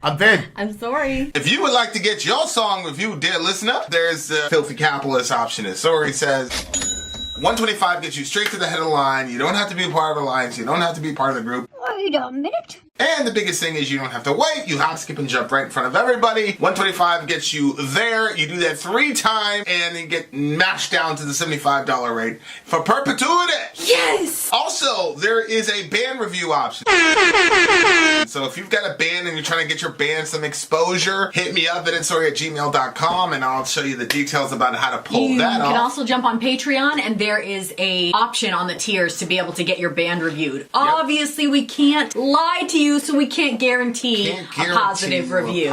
I'm Vin. I'm Sori. If you would like to get your song reviewed, dear listener, there's the filthy capitalist option. As Sori says, 125 gets you straight to the head of the line. You don't have to be a part of the alliance. You don't have to be part of the group. Wait a minute. And the biggest thing is you don't have to wait. You hop, skip, and jump right in front of everybody. 125 gets you there. You do that 3 times, and then get mashed down to the $75 rate for perpetuity. Yes! Also, there is a band review option. So if you've got a band and you're trying to get your band some exposure, hit me up at vinsori@gmail.com, and I'll show you the details about how to pull that off. You can also jump on Patreon, and there is a option on the tiers to be able to get your band reviewed. Obviously, we can't lie to you, so we can't guarantee a positive review.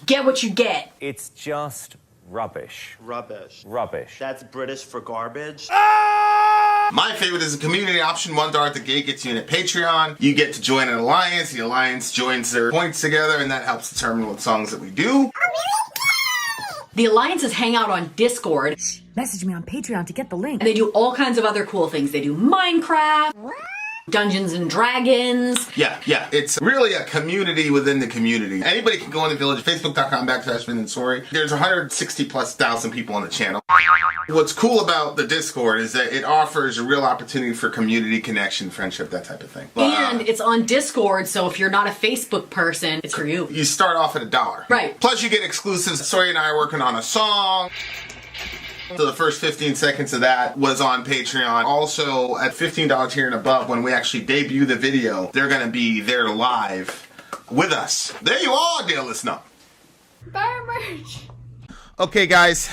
Get what you get. It's just rubbish. Rubbish. Rubbish. That's British for garbage. My favorite is the community option. $1 at the gate gets you in at Patreon. You get to join an alliance. The alliance joins their points together, and that helps determine what songs that we do. The alliances hang out on Discord. Message me on Patreon to get the link. And they do all kinds of other cool things. They do Minecraft, Dungeons and Dragons. Yeah. It's really a community within the community. Anybody can go on the Village, facebook.com/Vin and Sori. There's 160,000+ people on the channel. What's cool about the Discord is that it offers a real opportunity for community connection, friendship, that type of thing. And it's on Discord, so if you're not a Facebook person, it's for you. You start off at $1. Right. Plus you get exclusives. Sori and I are working on a song. So the first 15 seconds of that was on Patreon. Also, at $15 tier and above, when we actually debut the video, they're going to be there live with us. There you are, dear listener. Buy merch. Okay, guys.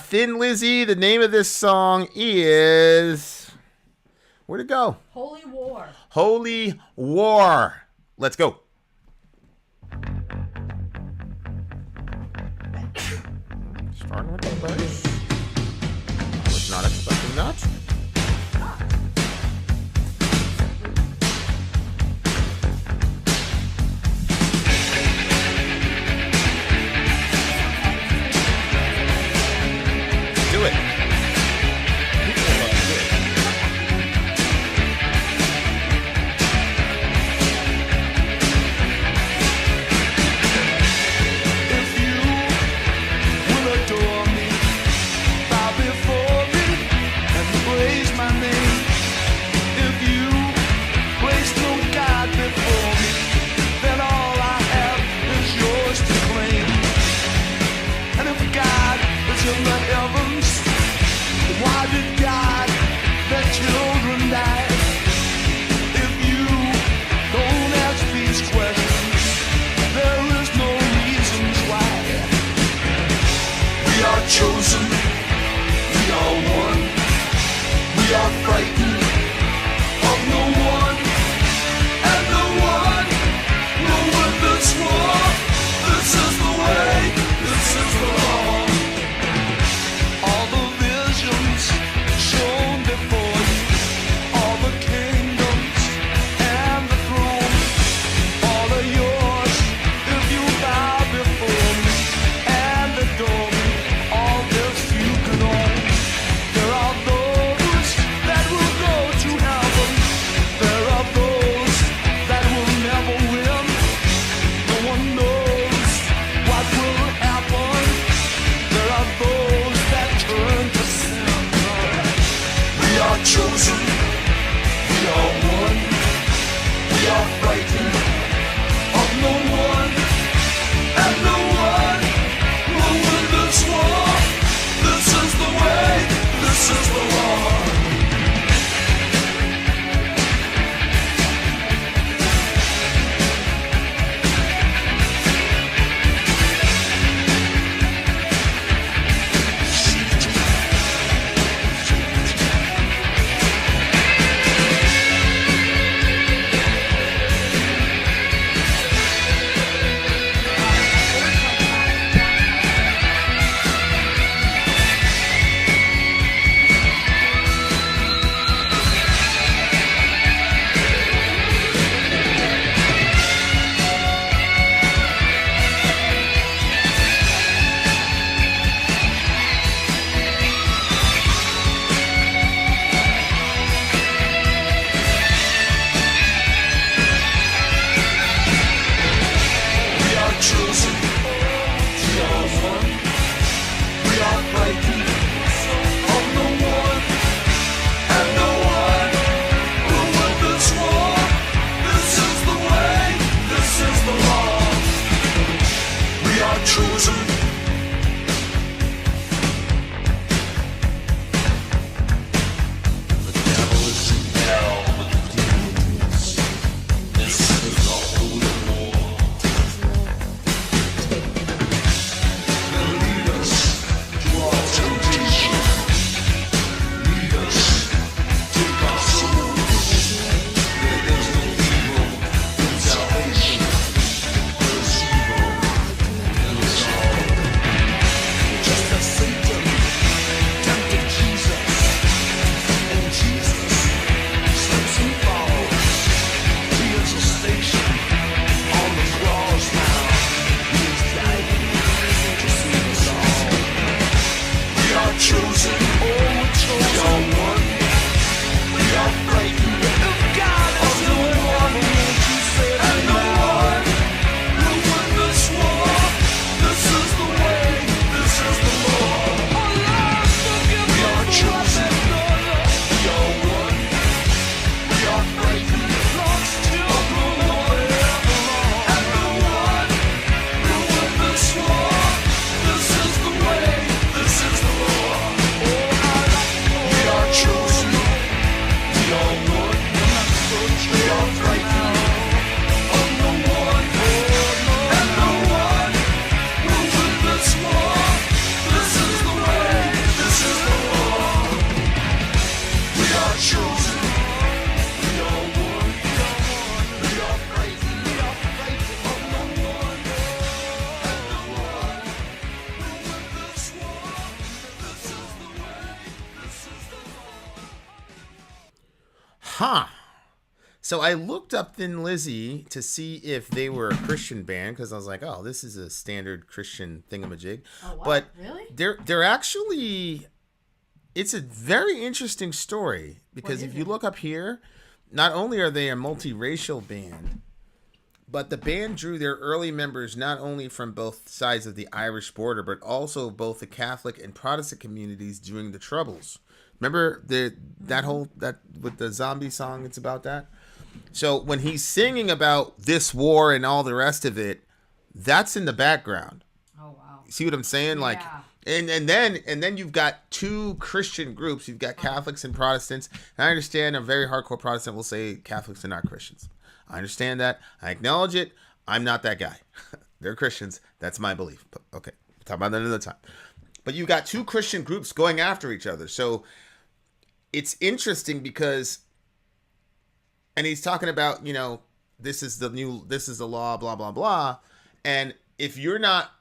Thin Lizzy, the name of this song is... Where'd it go? Holy War. Holy War. Let's go. Starting with the bass. Not expecting that. Do it. If you will adore me, bow before me and pray. Huh. So I looked up Thin Lizzy to see if they were a Christian band because I was like, oh, this is a standard Christian thingamajig. Oh, wow. But really? They're actually, it's a very interesting story because if you look up here, not only are they a multiracial band, but the band drew their early members not only from both sides of the Irish border, but also both the Catholic and Protestant communities during the Troubles. Remember that with the zombie song? It's about that. So when he's singing about this war and all the rest of it, that's in the background. Oh wow! See what I'm saying? Like, and then you've got two Christian groups. You've got Catholics and Protestants. And I understand a very hardcore Protestant will say Catholics are not Christians. I understand that. I acknowledge it. I'm not that guy. They're Christians. That's my belief. But, okay, we'll talk about that another time. But you've got two Christian groups going after each other. So it's interesting because. And he's talking about, this is the law, blah, blah, blah. And if you're not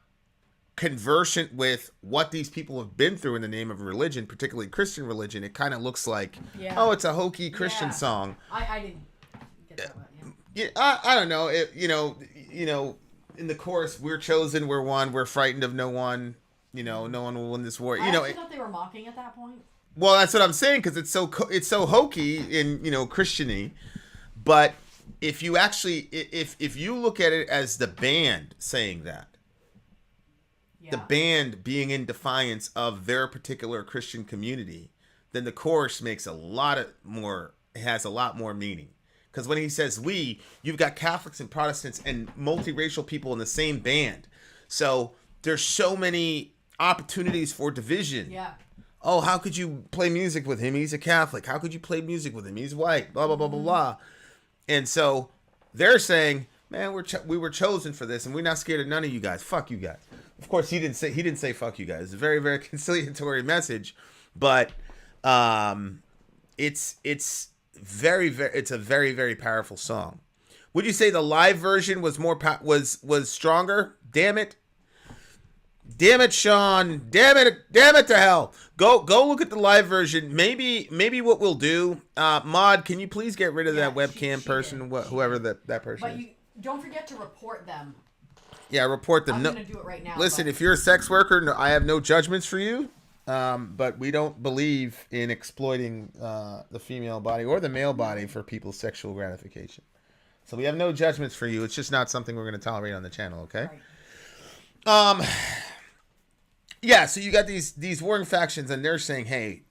conversant with what these people have been through in the name of religion, particularly Christian religion, it kind of looks like, oh, it's a hokey Christian song. I didn't get that one. Yeah, I don't know. In the chorus, we're chosen, we're one, we're frightened of no one. No one will win this war. I actually thought they were mocking at that point. Well, that's what I'm saying because it's so hokey and Christian-y. But if you actually, if you look at it as the band saying that, the band being in defiance of their particular Christian community, then the chorus makes it has a lot more meaning. Because when he says we, you've got Catholics and Protestants and multiracial people in the same band. So there's so many opportunities for division. Yeah. Oh, how could you play music with him? He's a Catholic. How could you play music with him? He's white. Blah, blah, blah, blah, blah. And so they're saying, man, we were chosen for this, and we're not scared of none of you guys. Fuck you guys. Of course, he didn't say fuck you guys. It's a very, very conciliatory message, but it's very, very, it's a very, very powerful song. Would you say the live version was more was stronger? Damn it, Sean. Damn it to hell. Go look at the live version. Maybe what we'll do, Mod, can you please get rid of that webcam person, whoever that person but is. you don't forget to report them. Yeah, report them. I'm going to do it right now. Listen, if you're a sex worker, no, I have no judgments for you. But we don't believe in exploiting the female body or the male body for people's sexual gratification. So we have no judgments for you. It's just not something we're going to tolerate on the channel, okay? Right. Yeah, so you got these warring factions, and they're saying, hey,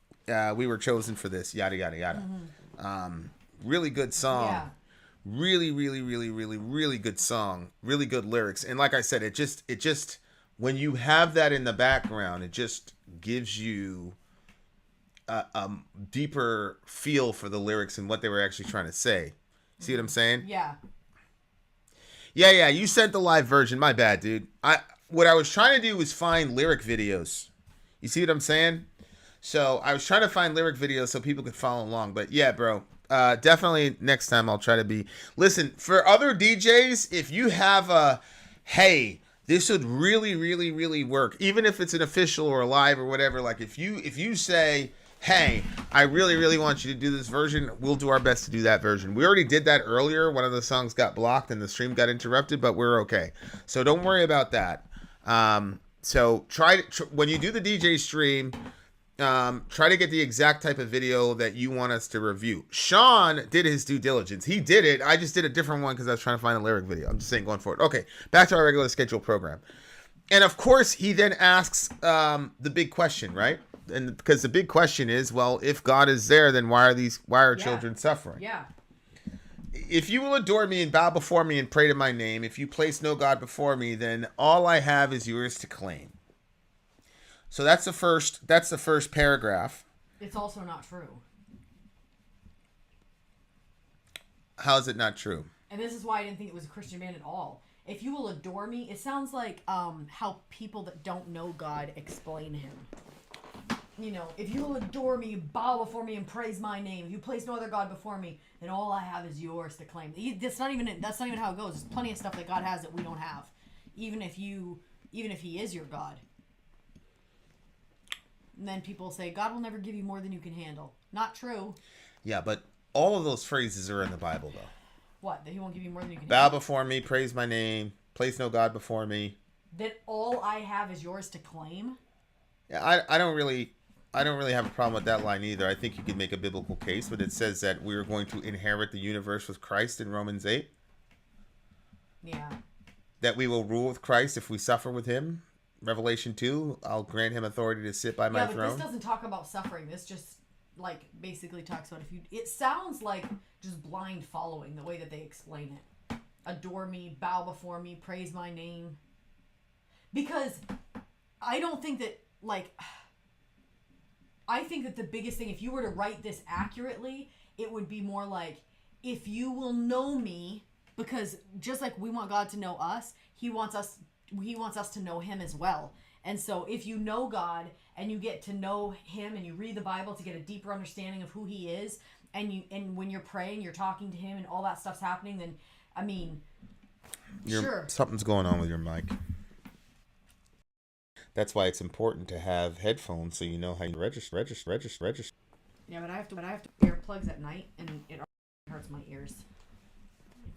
we were chosen for this, yada, yada, yada. Mm-hmm. Really good song. Yeah. Really, really, really, really, really good song. Really good lyrics. And like I said, it just when you have that in the background, it just gives you a deeper feel for the lyrics and what they were actually trying to say. See what I'm saying? Yeah. Yeah, you sent the live version. My bad, dude. What I was trying to do was find lyric videos. You see what I'm saying? So I was trying to find lyric videos so people could follow along. But yeah, bro, definitely next time I'll try to be. Listen, for other DJs, if you have hey, this would really, really, really work. Even if it's an official or a live or whatever. Like if you say, hey, I really, really want you to do this version, we'll do our best to do that version. We already did that earlier. One of the songs got blocked and the stream got interrupted, but we're okay. So don't worry about that. So try when you do the DJ stream, try to get the exact type of video that you want us to review. Sean did his due diligence. He did it. I just did a different one because I was trying to find a lyric video. I'm just saying going forward. Okay, back to our regular scheduled program. And of course, he then asks the big question, right? And because the big question is, well, if God is there, then why are children suffering? Yeah. If you will adore me and bow before me and pray to my name, if you place no God before me, then all I have is yours to claim. So that's the first paragraph. It's also not true. How is it not true? And this is why I didn't think it was a Christian band at all. If you will adore me, it sounds like how people that don't know God explain him. If you will adore me, bow before me, and praise my name. If you place no other God before me, then all I have is yours to claim. That's not even how it goes. There's plenty of stuff that God has that we don't have, even if He is your God. And then people say God will never give you more than you can handle. Not true. Yeah, but all of those phrases are in the Bible, though. What? That he won't give you more than you can Bow eat? before me, praise my name, place no God before me. That all I have is yours to claim? Yeah, I don't really have a problem with that line either. I think you could make a biblical case, but it says that we are going to inherit the universe with Christ in Romans 8. Yeah. That we will rule with Christ if we suffer with him. Revelation 2, I'll grant him authority to sit by my But throne. this doesn't talk about suffering. This just, like, basically talks about it sounds like just blind following the way that they explain it. Adore me, bow before me, praise my name. Because I don't think that, like, I think that the biggest thing, if you were to write this accurately, it would be more like, if you will know me, because just like we want God to know us, he wants us to know him as well. And so if you know God and you get to know him and you read the Bible to get a deeper understanding of who he is, and when you're praying, you're talking to him and all that stuff's happening, then, I mean, sure. Something's going on with your mic. That's why it's important to have headphones so you know how you register. Yeah, but I have to earplugs at night, and it hurts my ears.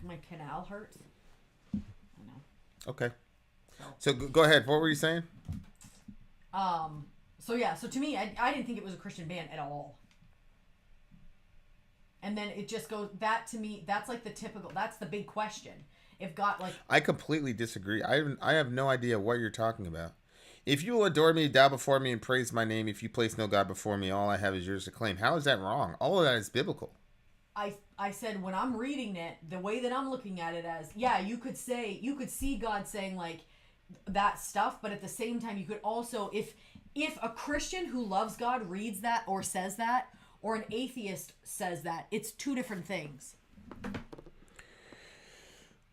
My canal hurts. I know. Okay. So go ahead. What were you saying? So to me, I didn't think it was a Christian band at all. And then it just goes, that to me, that's like that's the big question. If God, like... I completely disagree. I have no idea what you're talking about. If you will adore me, bow before me, and praise my name, if you place no God before me, all I have is yours to claim. How is that wrong? All of that is biblical. I said when I'm reading it, the way that I'm looking at it as, yeah, you could see God saying like that stuff, but at the same time you could also, if a Christian who loves God reads that or says that, or an atheist says that, it's two different things.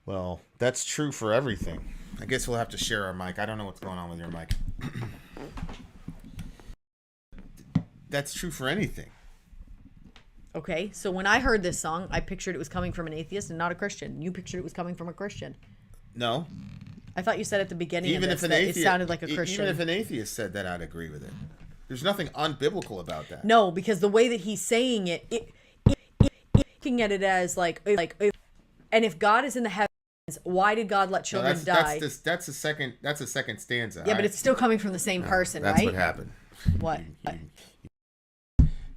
Well, that's true for everything. I guess we'll have to share our mic. I don't know what's going on with your mic. That's true for anything. Okay, so when I heard this song, I pictured it was coming from an atheist and not a Christian. You pictured it was coming from a Christian. No. I thought you said at the beginning Even of if this an that atheist, it sounded like a Christian. Even if an atheist said that, I'd agree with it. There's nothing unbiblical about that. No, because the way that he's saying it looking at it as like, and if God is in the heavens, why did God let children die? That's a second stanza. Yeah, but it's still coming from the same person, that's right? What happened. What?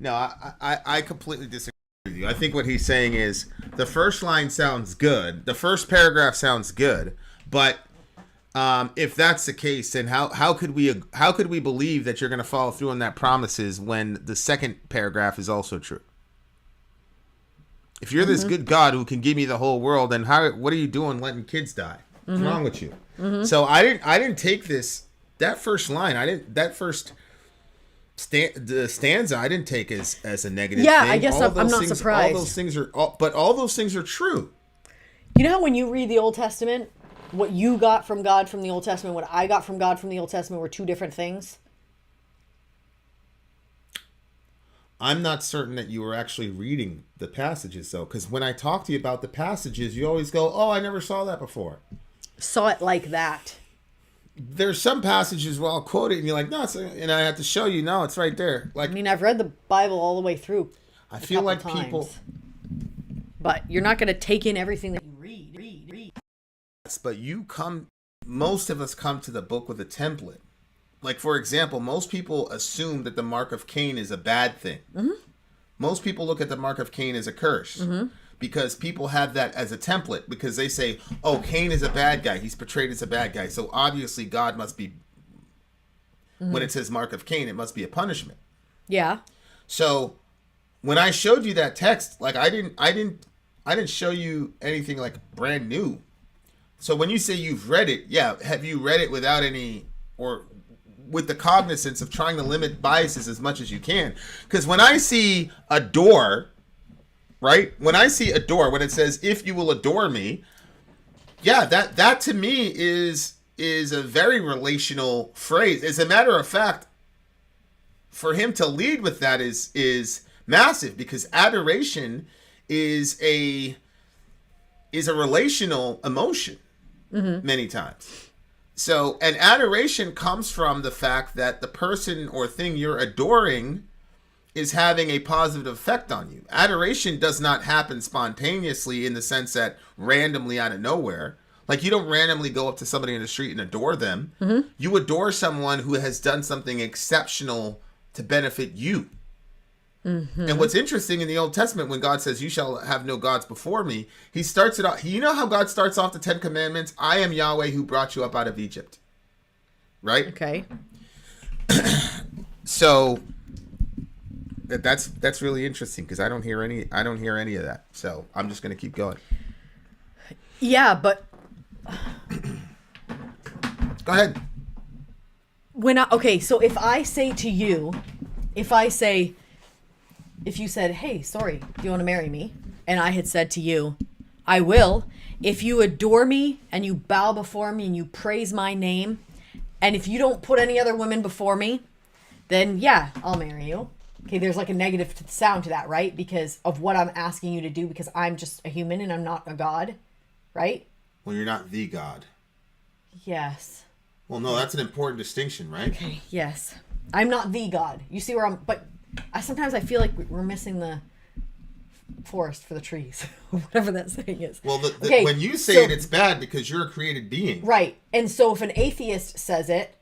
No, I completely disagree with you. I think what he's saying is the first line sounds good. The first paragraph sounds good, but if that's the case, then how could we believe that you're going to follow through on that promises when the second paragraph is also true? If you're this good God who can give me the whole world, then what are you doing letting kids die? What's wrong with you? So I didn't take that first line. That first the stanza I didn't take as a negative thing. I guess I'm not surprised. All those things are true. You know how when you read the Old Testament, what you got from God from the Old Testament, what I got from God from the Old Testament were two different things? I'm not certain that you were actually reading the passages, though, because when I talk to you about the passages, you always go, oh, I never saw that before. Saw it like that. There's some passages where I'll quote it, and you're like, no, and I have to show you, no, it's right there. Like, I mean, I've read the Bible all the way through. I feel like people... But you're not going to take in everything that you read. But most of us come to the book with a template. Like, for example, most people assume that the mark of Cain is a bad thing. Mm-hmm. Most people look at the mark of Cain as a curse because people have that as a template because they say, oh, Cain is a bad guy. He's portrayed as a bad guy. So obviously God must be, when it says mark of Cain, it must be a punishment. Yeah. So when I showed you that text, like I didn't show you anything like brand new. So when you say you've read it, yeah, have you read it without any, or with the cognizance of trying to limit biases as much as you can? Because when I see adore, right? When I see adore, when it says, if you will adore me, yeah, that to me is a very relational phrase. As a matter of fact, for him to lead with that is massive because adoration is a relational emotion many times. So, and adoration comes from the fact that the person or thing you're adoring is having a positive effect on you. Adoration does not happen spontaneously in the sense that randomly out of nowhere. Like, you don't randomly go up to somebody in the street and adore them. Mm-hmm. You adore someone who has done something exceptional to benefit you. Mm-hmm. And what's interesting in the Old Testament, when God says, you shall have no gods before me, he starts it off. You know how God starts off the 10 Commandments? I am Yahweh who brought you up out of Egypt. Right? Okay. So that's really interesting, because I don't hear any of that. So I'm just going to keep going. Yeah, but go ahead. So if I say to you, if you said, hey, sorry, do you want to marry me? And I had said to you, I will. If you adore me and you bow before me and you praise my name, and if you don't put any other women before me, then yeah, I'll marry you. Okay, there's like a negative sound to that, right? Because of what I'm asking you to do, because I'm just a human and I'm not a god, right? Well, you're not the God. Yes. Well, no, that's an important distinction, right? Okay, yes. I'm not the God. You see where I'm... But sometimes I feel like we're missing the forest for the trees. Whatever that saying is. Well, okay, when you say it, it's bad because you're a created being. Right. And so if an atheist says it,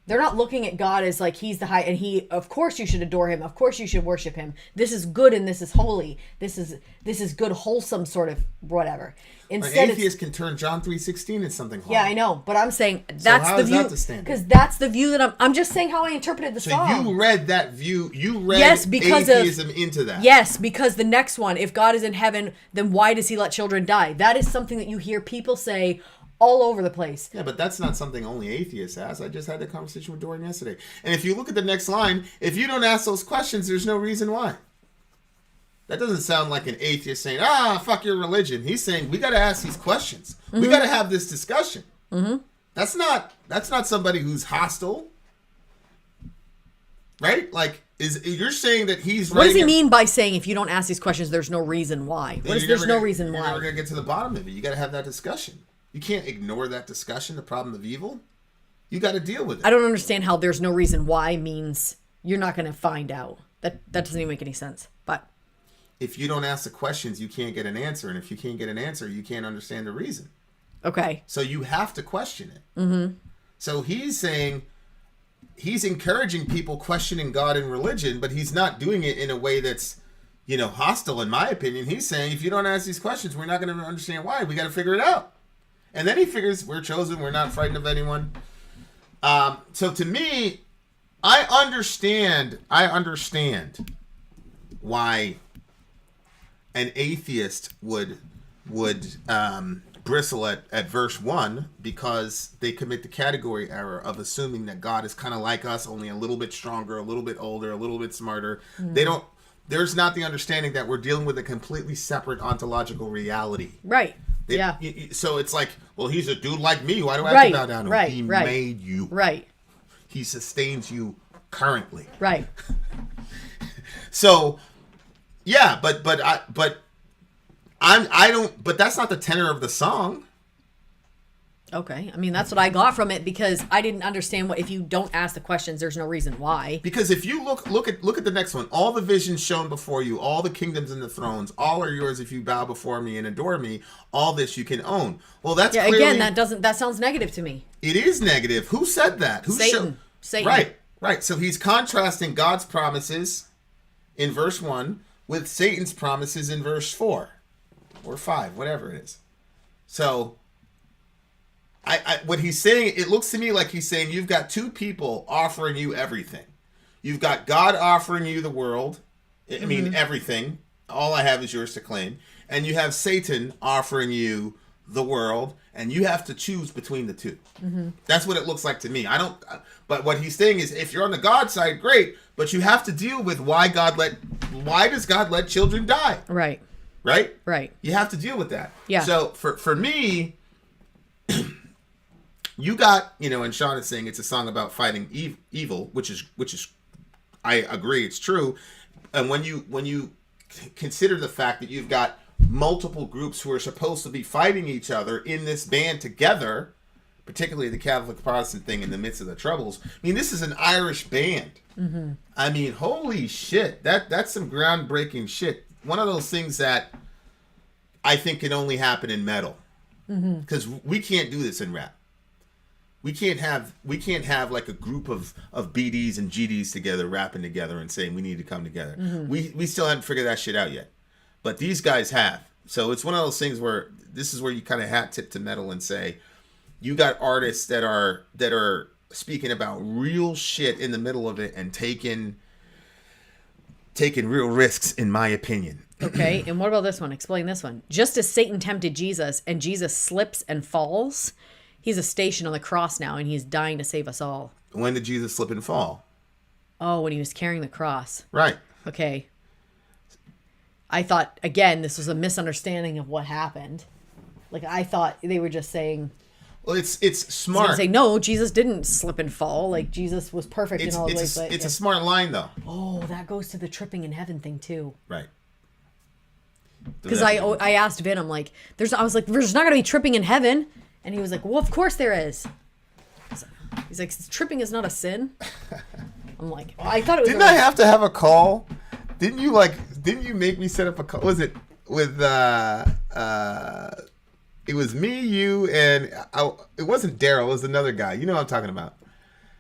they're not looking at God as like he's the high... And he... Of course you should adore him. Of course you should worship him. This is good and this is holy. This is good, wholesome sort of whatever. Instead, an atheist can turn John 3:16 into something holy. Yeah, I know, but I'm saying that's so how the is view, that the standard? because that's the view that I'm just saying how I interpreted the song. So you read that view, yes, because atheism into that. Yes, because the next one, if God is in heaven, then why does he let children die? That is something that you hear people say all over the place. Yeah, but that's not something only atheists ask. I just had that conversation with Dorian yesterday. And if you look at the next line, if you don't ask those questions, there's no reason why. That doesn't sound like an atheist saying, fuck your religion. He's saying, we got to ask these questions. Mm-hmm. We got to have this discussion. Mm-hmm. That's not somebody who's hostile. Right? Like, you're saying that he's... What does he mean by saying, if you don't ask these questions, there's no reason why? There's no reason why? You're never going to get to the bottom of it. You got to have that discussion. You can't ignore that discussion, the problem of evil. You got to deal with it. I don't understand how there's no reason why means you're not going to find out. That doesn't even make any sense. But if you don't ask the questions, you can't get an answer. And if you can't get an answer, you can't understand the reason. Okay. So you have to question it. Mm-hmm. So he's saying, he's encouraging people questioning God and religion, but he's not doing it in a way that's, hostile, in my opinion. He's saying, if you don't ask these questions, we're not going to understand why. We got to figure it out. And then he figures we're chosen. We're not frightened of anyone. So to me, I understand why an atheist would bristle at verse 1, because they commit the category error of assuming that God is kind of like us, only a little bit stronger, a little bit older, a little bit smarter. Mm. There's not the understanding that we're dealing with a completely separate ontological reality. Right. Yeah. So it's like, well, he's a dude like me. Why do I have to bow down to him? He made you. Right. He sustains you currently. Right. So, yeah, but that's not the tenor of the song. Okay. I mean, that's what I got from it, because I didn't understand if you don't ask the questions, there's no reason why. Because if you look at the next one, all the visions shown before you, all the kingdoms and the thrones, all are yours if you bow before me and adore me. All this you can own. Well, that's clearly, again, that sounds negative to me. It is negative. Who said that? Satan. Right. So he's contrasting God's promises in verse 1 with Satan's promises in verse 4 or 5, whatever it is. So what he's saying, it looks to me like he's saying you've got two people offering you everything. You've got God offering you the world. I mean, everything. All I have is yours to claim. And you have Satan offering you the world, and you have to choose between the two. Mm-hmm. That's what it looks like to me. But what he's saying is, if you're on the God side, great, but you have to deal with why does God let children die? Right. Right? Right. You have to deal with that. Yeah. So for me, you got, and Sean is saying it's a song about fighting evil, which is I agree, it's true. And when you consider the fact that you've got multiple groups who are supposed to be fighting each other in this band together, particularly the Catholic Protestant thing in the midst of the Troubles. I mean, this is an Irish band. Mm-hmm. I mean, holy shit. That's some groundbreaking shit. One of those things that I think can only happen in metal. Because we can't do this in rap. We can't have like a group of BDs and GDs together rapping together and saying we need to come together. We still haven't figured that shit out yet. But these guys have. So it's one of those things where this is where you kind of hat tip to metal and say, you got artists that are speaking about real shit in the middle of it and taking real risks, in my opinion. Okay, and what about this one? Explain this one. Just as Satan tempted Jesus and Jesus slips and falls, he's a station on the cross now and he's dying to save us all. When did Jesus slip and fall? Oh, when he was carrying the cross. Right. Okay. I thought, again, this was a misunderstanding of what happened. Like, I thought they were just saying... Well, it's smart. Say, no, Jesus didn't slip and fall. Like, Jesus was perfect in all the ways. It's a smart line, though. Oh, that goes to the tripping in heaven thing, too. Right. Because I asked Vin, I'm like, there's not going to be tripping in heaven. And he was like, well, of course there is. He's like, tripping is not a sin. I'm like, well, I thought it was... Didn't I have to have a call? Didn't you make me set up a call? Was it with it was me, you, and it wasn't Daryl, it was another guy. You know what I'm talking about.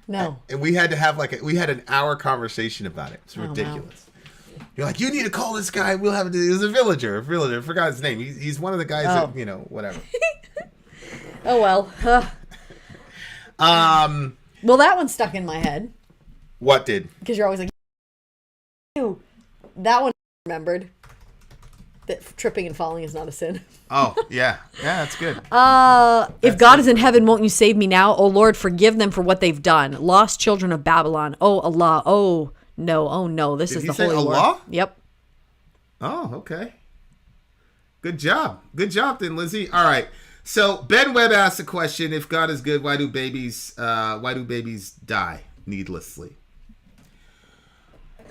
No. And we had to have we had an hour conversation about it. It's ridiculous. Wow. You're like, you need to call this guy. We'll have it. He was a villager. I forgot his name. He's one of the guys that, whatever. Oh, well. Well, that one stuck in my head. What did? Because you're always like, ew. That one remembered that tripping and falling is not a sin. Oh, yeah. Yeah, that's good. If God is in heaven, won't you save me now? Oh, Lord, forgive them for what they've done. Lost children of Babylon. Oh, Allah. Oh, no. This is the Holy War. Allah? Yep. Oh, okay. Good job. Good job then, Lizzy. All right. So Ben Webb asked the question, if God is good, why do babies die needlessly?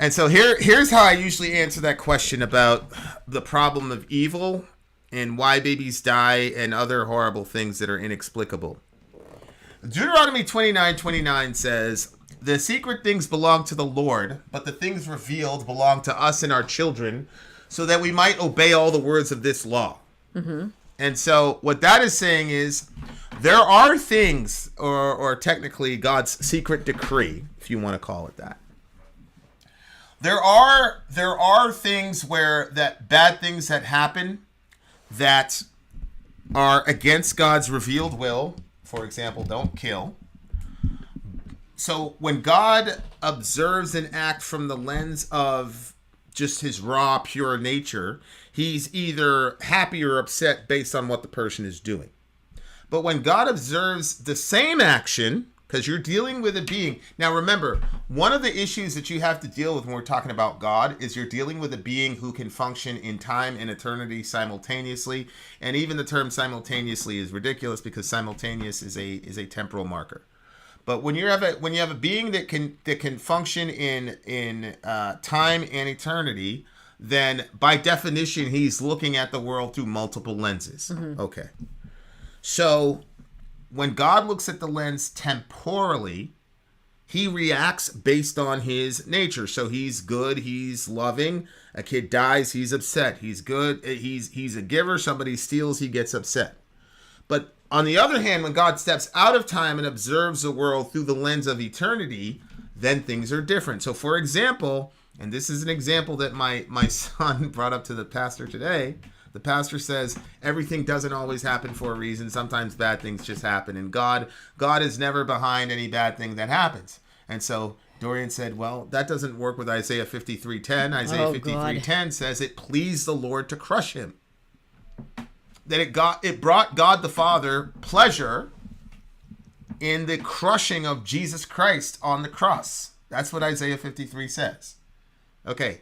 And so here's how I usually answer that question about the problem of evil and why babies die and other horrible things that are inexplicable. Deuteronomy 29:29 says, the secret things belong to the Lord, but the things revealed belong to us and our children, so that we might obey all the words of this law. Mm-hmm. And so what that is saying is there are things, or technically God's secret decree, if you want to call it that. There are things where that bad things that happen that are against God's revealed will. For example, don't kill. So when God observes an act from the lens of just his raw, pure nature, he's either happy or upset based on what the person is doing. But when God observes the same action, because you're dealing with a being. Now remember, one of the issues that you have to deal with when we're talking about God is you're dealing with a being who can function in time and eternity simultaneously. And even the term simultaneously is ridiculous because simultaneous is a temporal marker. But when you have a being that can function in time and eternity, then by definition he's looking at the world through multiple lenses. Mm-hmm. Okay. So when God looks at the lens temporally, he reacts based on his nature. So he's good, he's loving. A kid dies, he's upset. He's good, he's a giver. Somebody steals, he gets upset. But on the other hand, when God steps out of time and observes the world through the lens of eternity, then things are different. So for example, and this is an example that my son brought up to the pastor today, the pastor says everything doesn't always happen for a reason. Sometimes bad things just happen. And God is never behind any bad thing that happens. And so Dorian said, well, that doesn't work with Isaiah 53:10. Isaiah 53:10 says it pleased the Lord to crush him. That it brought God the Father pleasure in the crushing of Jesus Christ on the cross. That's what Isaiah 53 says. Okay.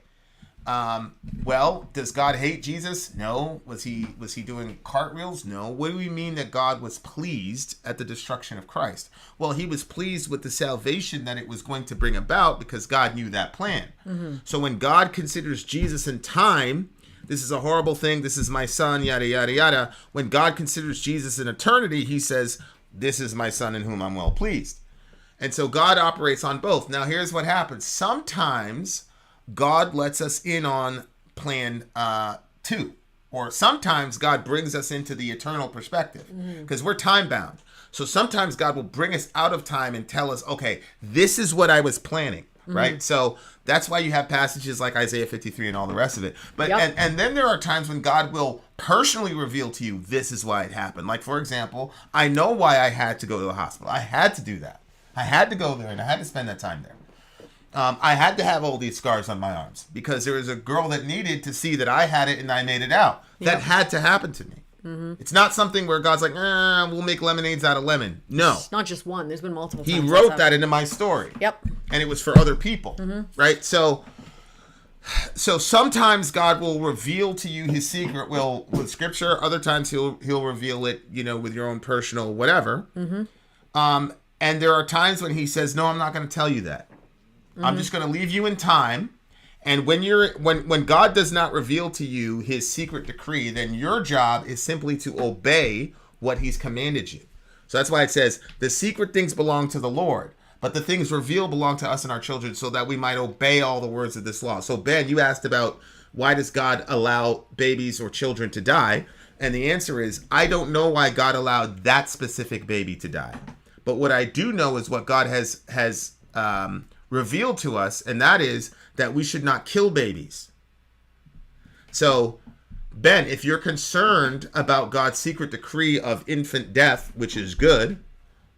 Well, does God hate Jesus? No. Was he doing cartwheels? No. What do we mean that God was pleased at the destruction of Christ? Well, he was pleased with the salvation that it was going to bring about because God knew that plan. Mm-hmm. So when God considers Jesus in time, this is a horrible thing, this is my son, yada, yada, yada. When God considers Jesus in eternity, he says, this is my son in whom I'm well pleased. And so God operates on both. Now, here's what happens. Sometimes God lets us in on plan 2. Or sometimes God brings us into the eternal perspective because we're time bound. So sometimes God will bring us out of time and tell us, okay, this is what I was planning, right? So that's why you have passages like Isaiah 53 and all the rest of it. But and then there are times when God will personally reveal to you, this is why it happened. Like, for example, I know why I had to go to the hospital. I had to do that. I had to go there and I had to spend that time there. I had to have all these scars on my arms because there was a girl that needed to see that I had it and I made it out. That had to happen to me. It's not something where God's like, we'll make lemonades out of lemon. No. It's not just one. There's been multiple He times. wrote that into my story. Yep. And it was for other people. Right? So sometimes God will reveal to you his secret with scripture. Other times he'll reveal it, with your own personal whatever. And there are times when he says, no, I'm not going to tell you that. I'm just going to leave you in time. And when God does not reveal to you his secret decree, then your job is simply to obey what he's commanded you. So that's why it says the secret things belong to the Lord, but the things revealed belong to us and our children so that we might obey all the words of this law. So Ben, you asked about why does God allow babies or children to die? And the answer is, I don't know why God allowed that specific baby to die. But what I do know is what God has revealed to us, and that is that we should not kill babies. So, Ben, if you're concerned about God's secret decree of infant death, which is good,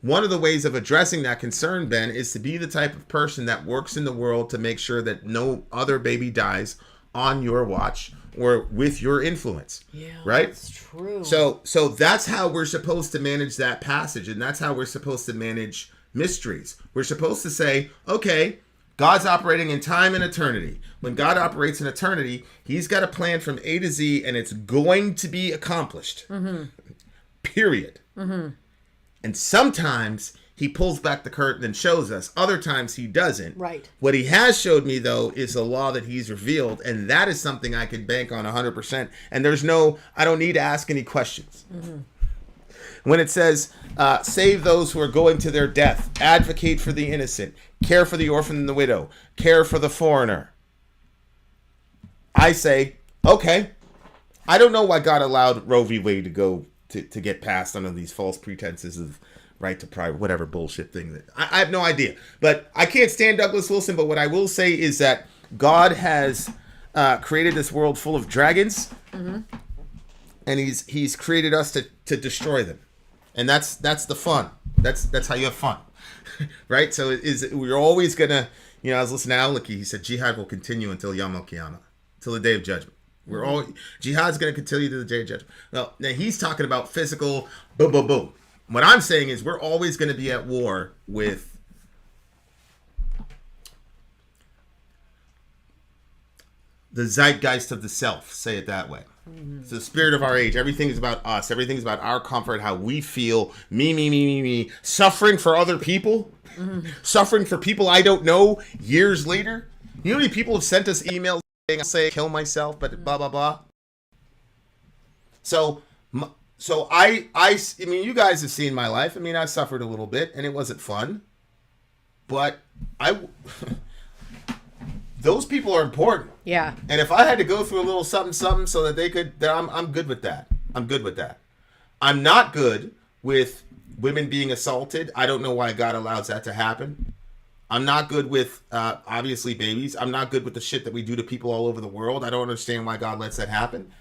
one of the ways of addressing that concern, Ben, is to be the type of person that works in the world to make sure that no other baby dies on your watch or with your influence. Yeah, right? That's true. So that's how we're supposed to manage that passage, and that's how we're supposed to manage mysteries. We're supposed to say, okay, God's operating in time and eternity. When God operates in eternity, he's got a plan from A to Z, and it's going to be accomplished. Period. And sometimes he pulls back the curtain and shows us. Other times he doesn't. Right. What he has showed me, though, is the law that he's revealed, and that is something I could bank on 100%. And I don't need to ask any questions. When it says, save those who are going to their death, advocate for the innocent, care for the orphan and the widow, care for the foreigner, I say, okay, I don't know why God allowed Roe v. Wade to go to get passed under these false pretenses of right to private, whatever bullshit thing. That I have no idea. But I can't stand Douglas Wilson, but what I will say is that God has created this world full of dragons, and he's created us to destroy them. And that's the fun. That's how you have fun, right? So we're always gonna, I was listening to Al-Laki, he said jihad will continue until Yom Al-Qiyamah, till the day of judgment. Jihad's gonna continue to the day of judgment. Now he's talking about physical boom, boom, boom. What I'm saying is we're always gonna be at war with the zeitgeist of the self, say it that way. It's the spirit of our age. Everything is about us. Everything's about our comfort, how we feel. Me. Suffering for other people. Suffering for people I don't know years later. You know how many people have sent us emails saying, kill myself, but blah, blah, blah. So I mean, you guys have seen my life. I mean, I've suffered a little bit, and it wasn't fun. But those people are important. Yeah. And if I had to go through a little something so that they could, then I'm good with that. I'm good with that. I'm not good with women being assaulted. I don't know why God allows that to happen. I'm not good with, obviously, babies. I'm not good with the shit that we do to people all over the world. I don't understand why God lets that happen.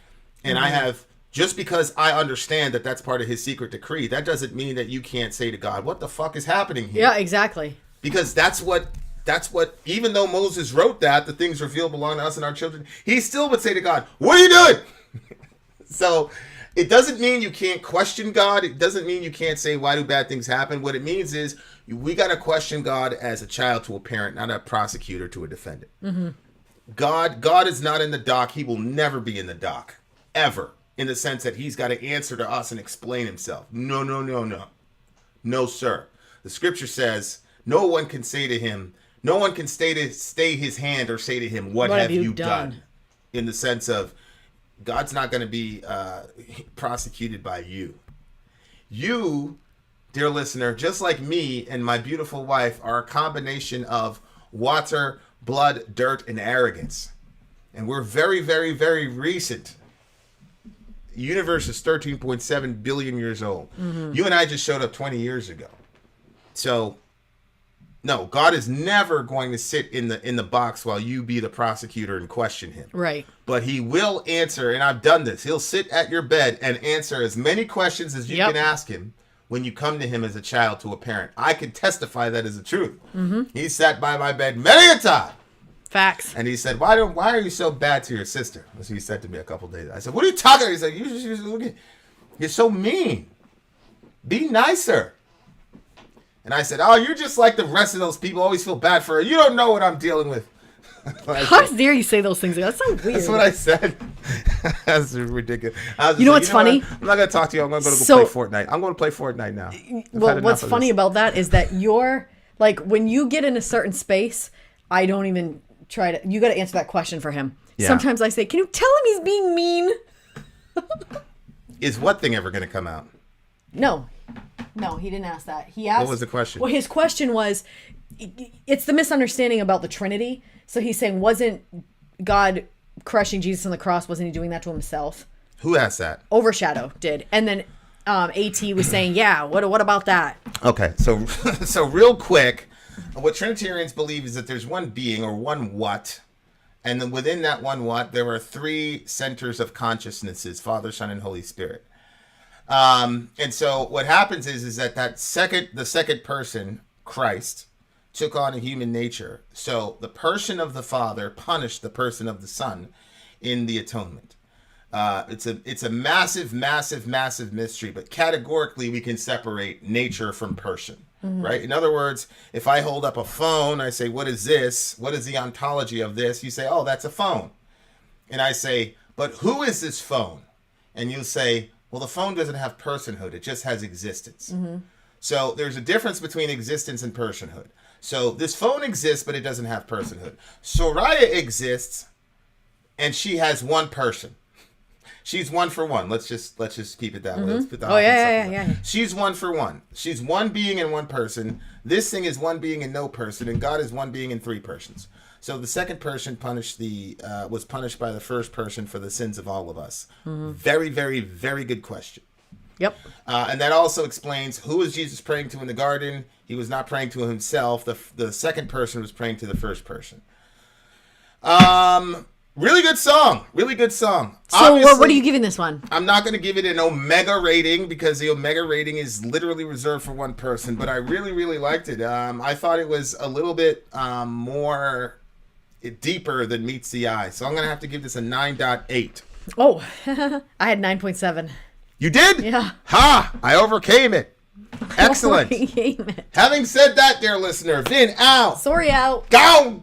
And I have, just because I understand that that's part of his secret decree, that doesn't mean that you can't say to God, what the fuck is happening here? Yeah, exactly. Because that's what, even though Moses wrote that, the things revealed belong to us and our children, he still would say to God, what are you doing? So it doesn't mean you can't question God. It doesn't mean you can't say, why do bad things happen? What it means is we got to question God as a child to a parent, not a prosecutor to a defendant. God is not in the dock. He will never be in the dock, ever, in the sense that he's got to answer to us and explain himself. No. No, sir. The scripture says no one can say to him, no one can stay his hand or say to him, what have you done? In the sense of God's not going to be prosecuted by you. You dear listener, just like me and my beautiful wife, are a combination of water, blood, dirt, and arrogance. And we're very, very, very recent. The universe is 13.7 billion years old. You and I just showed up 20 years ago. So, no, God is never going to sit in the box while you be the prosecutor and question him. Right. But he will answer, and I've done this. He'll sit at your bed and answer as many questions as you can ask him when you come to him as a child to a parent. I can testify that as the truth. He sat by my bed many a time. Facts. And he said, why are you so bad to your sister? That's what he said to me a couple days. I said, what are you talking about? He said, you're so mean. Be nicer. And I said, oh, you're just like the rest of those people. Always feel bad for her. You don't know what I'm dealing with. How dare you say those things? That's so weird. That's what I said. That's ridiculous. You know what's funny? I'm not going to talk to you. I'm going to go play Fortnite. I'm going to play Fortnite now. Well, what's funny about that is that you're, like, when you get in a certain space, I don't even try to, you got to answer that question for him. Yeah. Sometimes I say, can you tell him he's being mean? Is what thing ever going to come out? No, he didn't ask that. He asked. What was the question? Well, his question was, it's the misunderstanding about the Trinity. So he's saying, wasn't God crushing Jesus on the cross? Wasn't he doing that to himself? Who asked that? Overshadow did. And then AT was saying, yeah, what about that? Okay, so real quick, what Trinitarians believe is that there's one being or one what, and then within that one what, there are three centers of consciousnesses: Father, Son, and Holy Spirit. And so what happens is that the second person, Christ, took on a human nature. So the person of the Father punished the person of the Son in the atonement. It's a massive, massive, massive mystery, but categorically we can separate nature from person, right? In other words, if I hold up a phone, I say, what is this? What is the ontology of this? You say, oh, that's a phone. And I say, but who is this phone? And you say, well, the phone doesn't have personhood. It just has existence. So there's a difference between existence and personhood. So this phone exists, but it doesn't have personhood. Soraya exists, and she has one person. She's one for one. Let's just keep it that way. Let's put the yeah. She's one for one. She's one being in one person. This thing is one being in no person, and God is one being in three persons. So the second person was punished by the first person for the sins of all of us. Very, very, very good question. Yep. And that also explains who was Jesus praying to in the garden. He was not praying to himself. The second person was praying to the first person. Really good song. Really good song. So what are you giving this one? I'm not going to give it an Omega rating because the Omega rating is literally reserved for one person, but I really, really liked it. I thought it was a little bit more deeper than meets the eye. So I'm going to have to give this a 9.8. Oh, I had 9.7. You did? Yeah. Ha! I overcame it. Excellent. Overcame it. Having said that, dear listener, Vin out. Sorry out. Gone.